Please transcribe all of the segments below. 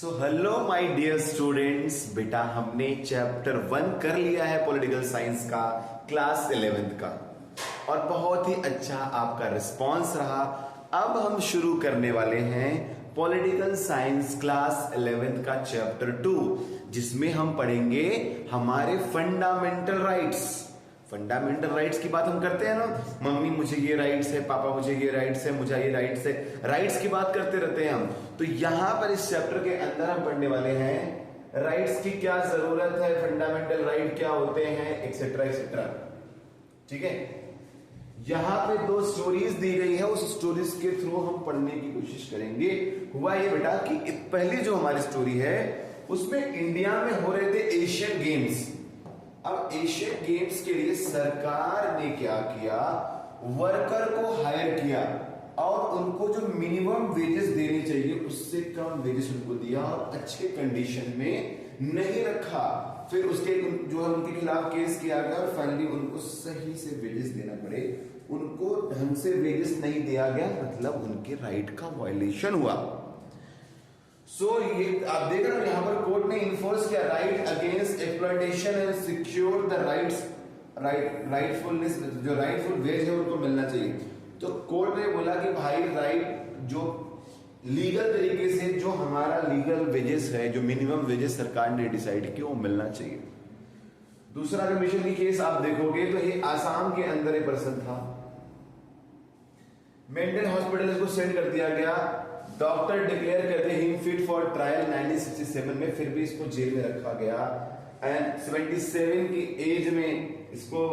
Hello my dear students, बेटा हमने chapter 1 कर लिया है पॉलिटिकल साइंस का, क्लास 11th का, और बहुत ही अच्छा आपका रिस्पांस रहा। अब हम शुरू करने वाले हैं पॉलिटिकल साइंस क्लास 11th का चैप्टर 2, जिसमें हम पढ़ेंगे हमारे फंडामेंटल राइट्स। फंडामेंटल राइट्स की बात हम करते हैं ना, मम्मी मुझे ये राइट्स है, पापा मुझे ये राइट्स है, मुझे ये राइट्स है, राइट्स की बात करते रहते हैं हम। तो यहां पर इस चैप्टर के अंदर हम पढ़ने वाले हैं राइट्स की क्या जरूरत है, फंडामेंटल राइट क्या होते हैं, एक्सेट्रा एक्सेट्रा। ठीक है, यहां पे 2 स्टोरीज दी गई है, उस स्टोरीज के थ्रू हम पढ़ने की कोशिश करेंगे। हुआ ये बेटा कि पहली जो हमारी स्टोरी है उसमें इंडिया में हो रहे थे एशियन गेम्स। अब एशियन गेम्स के लिए सरकार ने क्या किया, वर्कर को हायर किया और उनको जो मिनिमम वेजेस देनी चाहिए उससे कम वेजेस उनको दिया और अच्छे कंडीशन में नहीं रखा। फिर उसके जो है उनके खिलाफ केस किया गया और फाइनली उनको सही से वेजेस देना पड़े। उनको ढंग से वेजेस नहीं दिया गया, मतलब उनके राइट का वायलेशन हुआ। ये आप देख रहे हो यहां पर कोर्ट ने इन्फोर्स किया right against exploitation and secure the rights, rightfulness, जो राइटफुल वेज है उनको मिलना चाहिए। तो कोर्ट ने बोला कि भाई राइट जो लीगल तरीके से जो हमारा लीगल वेजेस है, जो मिनिमम वेजेस सरकार ने डिसाइड किया वो मिलना चाहिए। दूसरा कमीशन की केस आप देखोगे तो ये आसाम के अंदर एक पर्सन था, मेंटल हॉस्पिटल इसको सेंड कर दिया गया, डॉक्टर डिक्लेयर करते हिम फिट फॉर ट्रायल 1967 में, फिर भी इसको जेल में रखा गया। एंड 77 की एज में इसको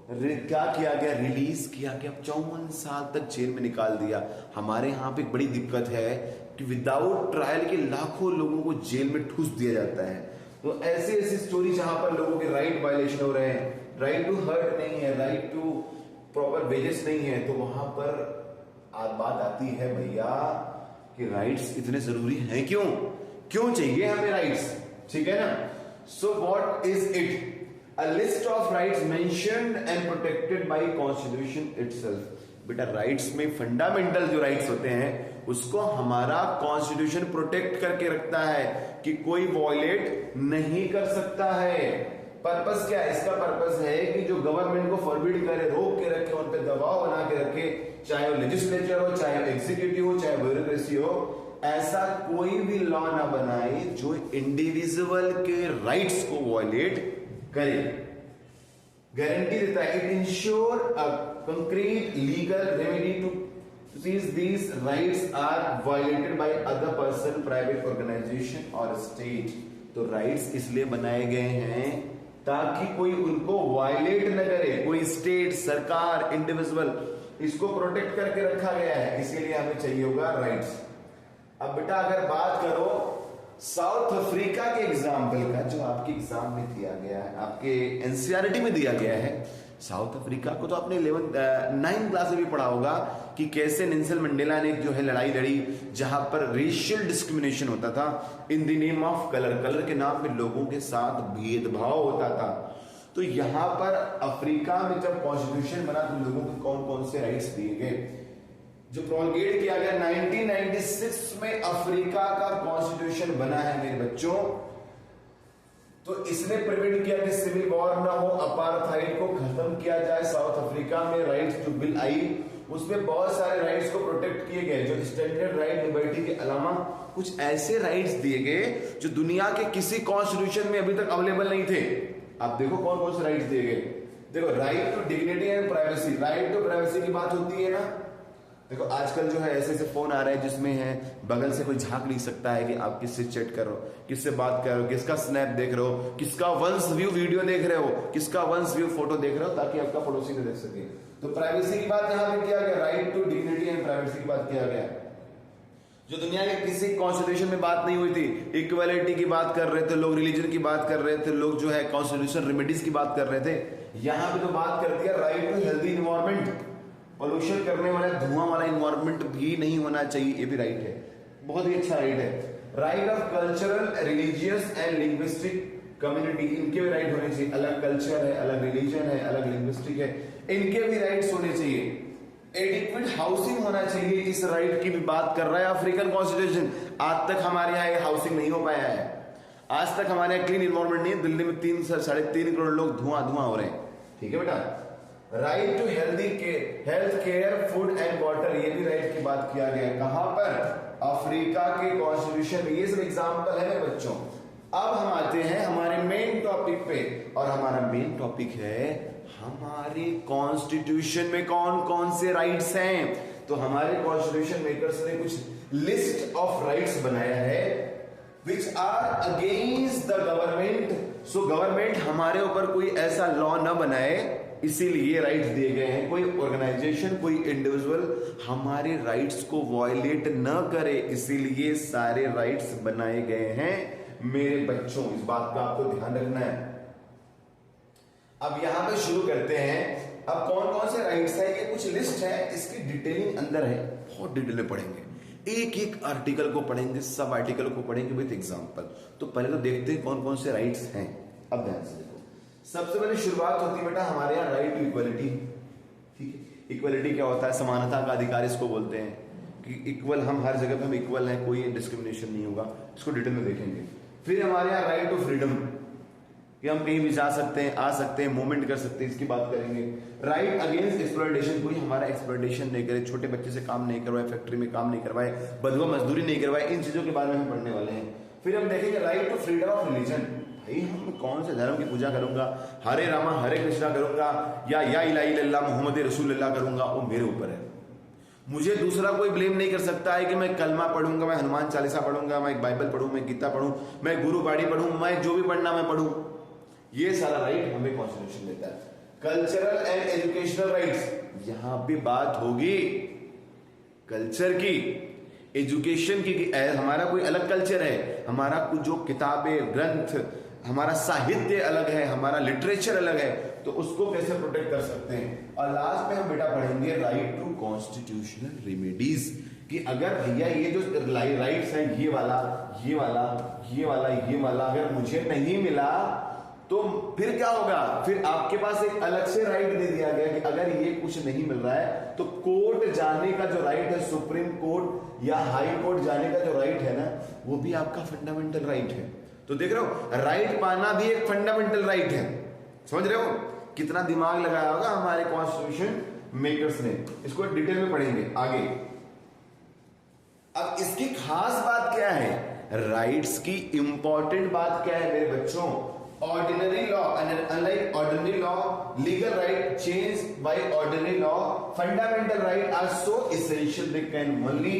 क्या किया गया, रिलीज किया गया। 54 साल तक जेल में निकाल दिया। हमारे यहां पे एक बड़ी दिक्कत है कि विदाउट ट्रायल के लाखों लोगों को जेल में ठूस दिया जाता है। तो ऐसी ऐसी स्टोरी जहां पर लोगों के राइट वायलेशन हो रहे हैं, राइट टू हर्ट नहीं है, राइट टू प्रॉपर वेजेस नहीं है, तो वहां पर बात आती है भैया कि राइट्स इतने जरूरी हैं क्यों, क्यों चाहिए हमें राइट्स। ठीक है ना। So what is it, a list of rights mentioned and protected by constitution itself. बेटा राइट्स में फंडामेंटल जो राइट्स होते हैं उसको हमारा कॉन्स्टिट्यूशन प्रोटेक्ट करके रखता है कि कोई वॉयलेट नहीं कर सकता है। पर्पस क्या है इसका, पर्पस है कि जो गवर्नमेंट को फॉरबिड करे, रोक के रखे, उन पे दबाव बना के रखे, चाहे वो लेजिस्लेचर हो, चाहे एग्जीक्यूटिव हो, चाहे ब्यूरोक्रेसी हो, ऐसा कोई भी लॉ ना बनाए जो इंडिविजुअल के राइट्स को वॉयलेट करे। गारंटी देता है, it ensure a concrete legal remedy to cease these rights are violated by other person, private organisation और स्टेट। तो राइट्स इसलिए बनाए गए हैं ताकि कोई उनको वायलेट न करे, कोई स्टेट, सरकार, इंडिविजुअल, इसको प्रोटेक्ट करके रखा गया है, इसीलिए हमें चाहिए होगा राइट्स। अब बेटा अगर बात करो साउथ अफ्रीका के एग्जाम्पल का, जो आपके एग्जाम में दिया गया है, आपके एनसीईआरटी में दिया गया है, साउथ अफ्रीका को तो आपने 9th क्लास में भी पढ़ा होगा कि कैसे नेल्सन मंडेला ने जो है लड़ाई लड़ी, जहां पर रेशियल डिस्क्रिमिनेशन होता था इन the name of colour, colour के नाम में लोगों के साथ भेदभाव होता था। तो यहां पर अफ्रीका में जब कॉन्स्टिट्यूशन बना तो लोगों को कौन कौन से राइट्स दिए गए, जो प्रोलगेट किया गया 1996 में अफ्रीका का कॉन्स्टिट्यूशन बना है मेरे बच्चों। तो इसने प्रिवेंट किया कि सिविल वॉर ना हो, अपार्थाइड को खत्म किया जाए। साउथ अफ्रीका में राइट्स टू बिल आई, उसमें बहुत सारे राइट्स को प्रोटेक्ट किए गए, जो स्टैंडर्ड राइट, लिबर्टी के अलावा कुछ ऐसे राइट्स दिए गए जो दुनिया के किसी कॉन्स्टिट्यूशन में अभी तक अवेलेबल नहीं थे। आप देखो कौन कौन से राइट्स दिए गए। देखो right to dignity and privacy, right to privacy की बात होती है ना। देखो आजकल जो है ऐसे ऐसे फोन आ रहे हैं जिसमें है बगल से कोई झांक नहीं सकता है कि आप किससे चैट कर रहे हो, किससे बात कर रहे हो, किसका स्नैप देख रहे हो, किसका वंस व्यू वीडियो देख रहे हो, किसका वंस व्यू फोटो देख रहे हो, ताकि आपका पड़ोसी न देख सके। तो प्राइवेसी की बात यहां पे किया गया, right to dignity and privacy की बात किया गया, जो दुनिया के किसी कॉन्स्टिट्यूशन में बात नहीं हुई थी। इक्वालिटी की बात कर रहे थे लोग, रिलीजन की बात कर रहे थे लोग, जो है कॉन्स्टिट्यूशन रेमेडीज की बात कर रहे थे। यहां पे तो बात कर दिया right to healthy environment, pollution करने वाला, धुआं वाला इन्वायरमेंट भी नहीं होना चाहिए, ये भी राइट है, बहुत ही अच्छा राइट है। Right of cultural, religious and linguistic community, इनके भी राइट होने चाहिए। अलग कल्चर है, अलग रिलीजन है, अलग लिंग्विस्टिक है, इनके भी राइट्स होने चाहिए। एडिक्वेट हाउसिंग होना चाहिए, इस राइट की भी बात कर रहा है अफ्रीकन कॉन्स्टिट्यूशन। आज तक हमारे यहाँ ये हाउसिंग नहीं हो पाया है, आज तक हमारे यहाँ क्लीन इन्वायरमेंट नहीं है। दिल्ली में 3-3.5 करोड़ लोग धुआं हो रहे हैं, ठीक है बेटा। Right to health care food and water, ये भी राइट की बात किया गया है। कहां पर? अफ्रीका के कॉन्स्टिट्यूशन में। ये सब एग्जाम्पल है मेरे बच्चों। अब हम आते हैं हमारे मेन टॉपिक पे, और हमारा मेन टॉपिक है हमारे कॉन्स्टिट्यूशन में कौन कौन से राइट्स हैं। तो हमारे कॉन्स्टिट्यूशन मेकर्स ने कुछ लिस्ट ऑफ राइट्स बनाया है which are against the government. So government हमारे ऊपर कोई ऐसा लॉ न बनाए, इसीलिए राइट्स दिए गए हैं। कोई ऑर्गेनाइजेशन, कोई इंडिविजुअल हमारे राइट्स को वायलेट न करे, इसीलिए सारे राइट्स बनाए गए हैं मेरे बच्चों। इस बात का आपको ध्यान रखना है। अब यहां पे शुरू करते हैं। अब कौन कौन से राइट्स है, ये कुछ लिस्ट है, इसकी डिटेलिंग अंदर है, बहुत डिटेल में पढ़ेंगे। एक एक आर्टिकल को पढ़ेंगे, सब आर्टिकल को पढ़ेंगे विद एग्जांपल। तो पहले तो देखते हैं कौन कौन से राइट्स हैं। अब ध्यान से देखो, सबसे पहले शुरुआत होती है बेटा हमारे यहाँ राइट टू इक्वलिटी। ठीक है, इक्वलिटी क्या होता है? समानता का अधिकार इसको बोलते हैं कि इक्वल, हम हर जगह पे हम इक्वल हैं, कोई डिस्क्रिमिनेशन नहीं होगा। इसको डिटेल में देखेंगे। फिर हमारे यहाँ राइट टू फ्रीडम, कि हम कहीं भी जा सकते हैं, आ सकते हैं, मूवमेंट कर सकते हैं, इसकी बात करेंगे। राइट अगेंस्ट एक्सप्लॉयटेशन, कोई हमारा एक्सप्लॉयटेशन नहीं करे, छोटे बच्चे से काम नहीं करवाए, फैक्ट्री में काम नहीं करवाए, बदवा मजदूरी नहीं करवाए, इन चीजों के बारे में हम पढ़ने वाले हैं। फिर हम देखेंगे right to freedom of religion. भाई हम कौन से धर्म की पूजा करूंगा, हरे रामा हरे कृष्णा करूंगा या इलाहा इल्लल्लाह मोहम्मद रसूलुल्लाह करूंगा, वो मेरे ऊपर है। मुझे दूसरा कोई ब्लेम नहीं कर सकता है कि मैं कलमा पढ़ूंगा, मैं हनुमान चालीसा पढ़ूंगा, मैं एक बाइबल पढ़ूं, मैं गीता पढ़ूं, मैं गुरु बाड़ी पढ़ूं, मैं जो भी पढ़ना मैं पढ़ूं। ये सारा राइट हमें कॉन्स्टिट्यूशन देता है। कल्चरल एंड एजुकेशनल राइट्स, यहां भी बात होगी कल्चर की, एजुकेशन की। हमारा कोई अलग कल्चर है, हमारा कुछ जो किताबें, ग्रंथ, हमारा साहित्य अलग है, हमारा लिटरेचर अलग है, तो उसको कैसे प्रोटेक्ट कर सकते हैं। और लास्ट में हम बेटा पढ़ेंगे राइट टू कॉन्स्टिट्यूशनल रेमेडीज, कि अगर भैया ये जो राइट्स हैं, ये वाला ये वाला ये वाला ये वाला अगर मुझे नहीं मिला तो फिर क्या होगा? फिर आपके पास एक अलग से राइट दे दिया गया कि अगर ये कुछ नहीं मिल रहा है तो कोर्ट जाने का जो राइट है, सुप्रीम कोर्ट या हाई कोर्ट जाने का जो राइट है ना, वो भी आपका फंडामेंटल राइट है। तो देख रहे हो, राइट पाना भी एक फंडामेंटल राइट है। समझ रहे हो कितना दिमाग लगाया होगा हमारे कॉन्स्टिट्यूशन मेकर्स ने। इसको डिटेल में पढ़ेंगे आगे। अब इसकी खास बात क्या है, राइट्स की इंपॉर्टेंट बात क्या है मेरे बच्चों? Ordinary law, and unlike ordinary law, legal right changed by ordinary law, fundamental rights are so essential they can only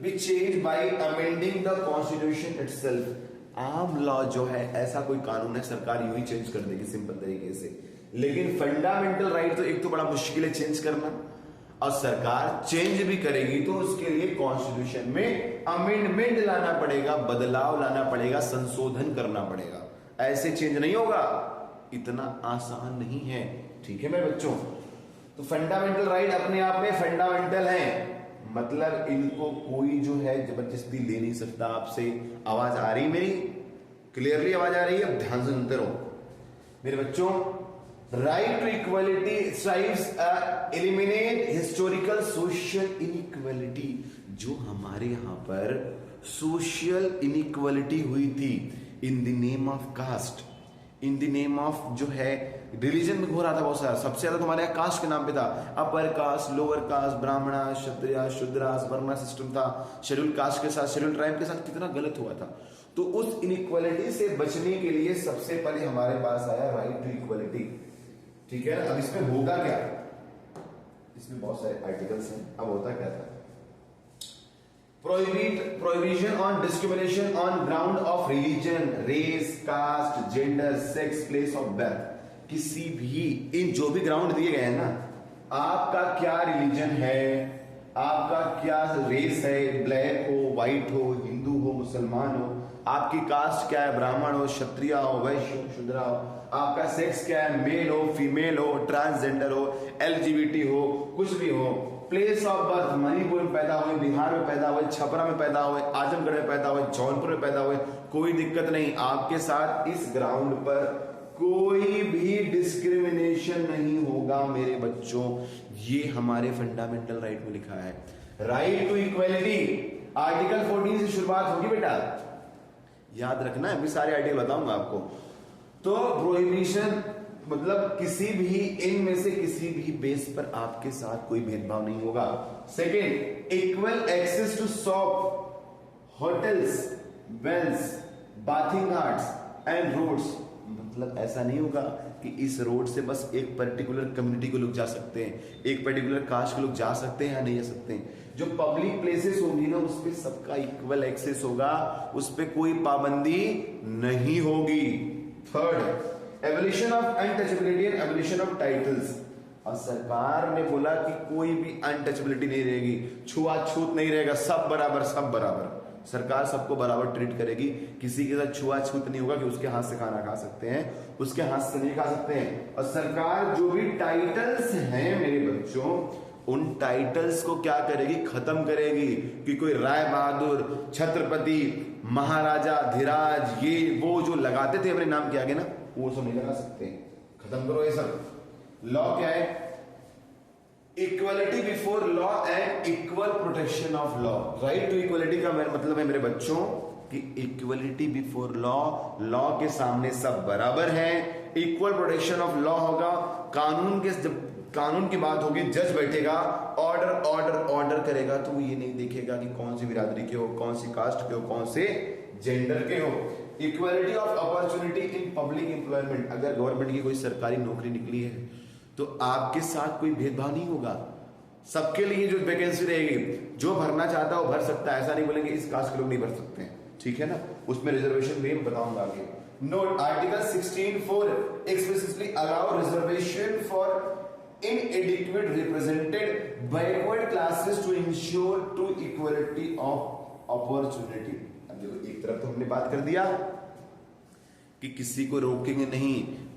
be changed by amending the constitution itself. आम लॉ जो है, ऐसा कोई कानून है, सरकार यूं ही चेंज कर देगी सिंपल तरीके से। लेकिन फंडामेंटल राइट तो एक तो बड़ा मुश्किल है चेंज करना, और सरकार चेंज भी करेगी तो उसके लिए कॉन्स्टिट्यूशन में अमेंडमेंट लाना पड़ेगा, बदलाव लाना पड़ेगा, संशोधन करना पड़ेगा। ऐसे चेंज नहीं होगा, इतना आसान नहीं है। ठीक है मेरे बच्चों, तो फंडामेंटल राइट अपने आप में फंडामेंटल है, मतलब इनको कोई जो है जबरदस्ती ले नहीं सकता आपसे। आवाज आ रही मेरी? क्लियरली आवाज आ रही है? अब ध्यान से सुनते रहो मेरे बच्चों। Right to equality strives eliminate historical social inequality. जो हमारे यहां पर सोशल इनइक्वालिटी हुई थी in the name of caste, in the name of जो है रिलीजन में हो रहा था बहुत सारा। सबसे ज्यादा तुम्हारे यहाँ कास्ट के नाम पे था, अपर कास्ट, लोअर कास्ट, ब्राह्मणा, क्षत्रिय, शूद्रास, वर्ण सिस्टम था, शेड्यूल कास्ट के साथ, शेड्यूल ट्राइब के साथ कितना गलत हुआ था। तो उस इनइक्वालिटी से बचने के लिए सबसे पहले हमारे पास आया राइट टू इक्वलिटी। ठीक है ना? अब इसमें होगा क्या, इसमें बहुत सारे आर्टिकल्स हैं। अब होता क्या था, prohibition on discrimination on ground of religion, race, caste, gender, sex, place of birth। किसी भी इन जो भी ग्राउंड दिए गए हैं ना, आपका क्या रिलीजन है, आपका क्या रेस है, ब्लैक हो, व्हाइट हो, हिंदू हो, मुसलमान हो, आपकी कास्ट क्या है, ब्राह्मण हो, क्षत्रिय हो, वैश्य हो, शूद्र हो, आपका सेक्स क्या है, मेल हो, फीमेल हो, ट्रांसजेंडर हो, LGBT हो, कुछ भी हो, प्लेस ऑफ बर्थ, मणिपुर में पैदा हुए, बिहार में पैदा हुए, छपरा में पैदा हुए, आजमगढ़ में पैदा हुए, जौनपुर में पैदा हुए, कोई दिक्कत नहीं। आपके साथ इस ग्राउंड पर कोई भी डिस्क्रिमिनेशन नहीं होगा मेरे बच्चों। ये हमारे फंडामेंटल राइट में लिखा है, राइट टू इक्वलिटी। आर्टिकल 14 से शुरुआत होगी बेटा, याद रखना है, मैं सारे आर्टिकल बताऊंगा आपको। तो प्रोहिबिशन मतलब किसी भी इनमें से किसी भी बेस पर आपके साथ कोई भेदभाव नहीं होगा। Second, equal access to shop, hotels, wells, bathing ghats and roads. मतलब ऐसा नहीं होगा कि इस रोड से बस एक पर्टिकुलर कम्युनिटी को लोग जा सकते हैं, एक पर्टिकुलर कास्ट के लोग जा सकते हैं या नहीं जा सकते हैं। जो पब्लिक प्लेसेस होंगी ना, उस पे सबका इक्वल एक्सेस होगा, उस पे कोई पाबंदी नहीं होगी। Third, abolition of untouchability and abolition of titles. और सरकार ने बोला कि कोई भी अनटचेबिलिटी नहीं रहेगी, छुआछूत नहीं रहेगा, सब बराबर, सब बराबर। सरकार सबको बराबर ट्रीट करेगी, किसी के साथ छुआछूत नहीं होगा कि उसके हाथ से खाना खा सकते हैं, उसके हाथ से नहीं खा सकते हैं। और सरकार जो भी टाइटल्स हैं मेरे बच्चों, उन टाइटल्स को क्या करेगी, खत्म करेगी। कि कोई राय बहादुर, छत्रपति, महाराजा धीराज, ये वो जो लगाते थे अपने नाम के आगे ना, वो सब नहीं लगा सकते, खत्म करो ये सब। लॉ क्या है, equality before law and equal protection of law. Right to equality का मतलब है मेरे बच्चों कि इक्वलिटी बिफोर लॉ, लॉ के सामने सब बराबर हैं, इक्वल प्रोटेक्शन ऑफ लॉ होगा। कानून के जब कानून की बात होगी, जज बैठेगा, ऑर्डर ऑर्डर ऑर्डर करेगा, तो वो ये नहीं देखेगा कि कौन सी बिरादरी के हो, कौन सी कास्ट के हो, कौन से जेंडर के हो। Equality of opportunity in public employment. अगर गवर्नमेंट की कोई सरकारी नौकरी निकली है तो आपके साथ कोई भेदभाव नहीं होगा, सबके लिए जो वैकेंसी रहेगी, जो भरना चाहता है वो भर सकता है। ऐसा नहीं बोलेंगे इस कास्ट के लोग नहीं भर सकते हैं, ठीक है ना, उसमें रिजर्वेशन भी बताऊंगा आगे। Note, article 16(4) explicitly allow reservation for inadequate represented backward classes to ensure to equality of opportunity. अब देखो, एक तरफ तो हमने बात कर दिया कि किसी को रोकेंगे नहीं,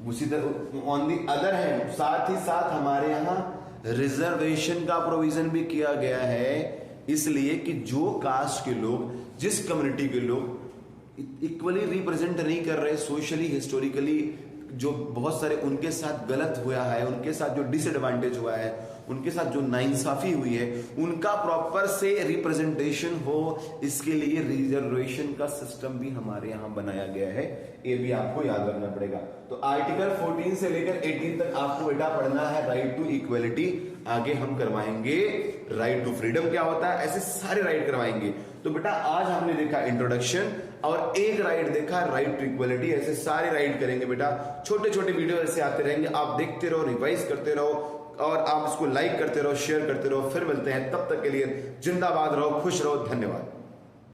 उसी तरह ऑन दी अदर हैंड साथ ही साथ हमारे यहां रिजर्वेशन का प्रोविजन भी किया गया है, इसलिए कि जो कास्ट के लोग, जिस कम्युनिटी के लोग इक्वली रिप्रेजेंट नहीं कर रहे सोशली, हिस्टोरिकली, जो बहुत सारे उनके साथ गलत हुआ है, उनके साथ जो डिसएडवांटेज हुआ है, उनके साथ जो नाइंसाफी हुई है, उनका प्रॉपर से रिप्रेजेंटेशन हो, इसके लिए रिजर्वेशन का सिस्टम भी हमारे यहां बनाया गया है। ये भी आपको याद रखना पड़ेगा। तो आर्टिकल 14 से लेकर 18 तक आपको बेटा पढ़ना है राइट टू इक्वलिटी। आगे हम करवाएंगे राइट टू फ्रीडम क्या होता है, ऐसे सारे राइट करवाएंगे। तो बेटा आज हमने देखा इंट्रोडक्शन और एक राइट देखा राइट टू इक्वलिटी, ऐसे सारे राइट करेंगे बेटा। छोटे छोटे वीडियो ऐसे आते रहेंगे, आप देखते रहो, रिवाइज करते रहो और आप इसको लाइक करते रहो, शेयर करते रहो। फिर मिलते हैं, तब तक के लिए जिंदाबाद रहो, खुश रहो, धन्यवाद।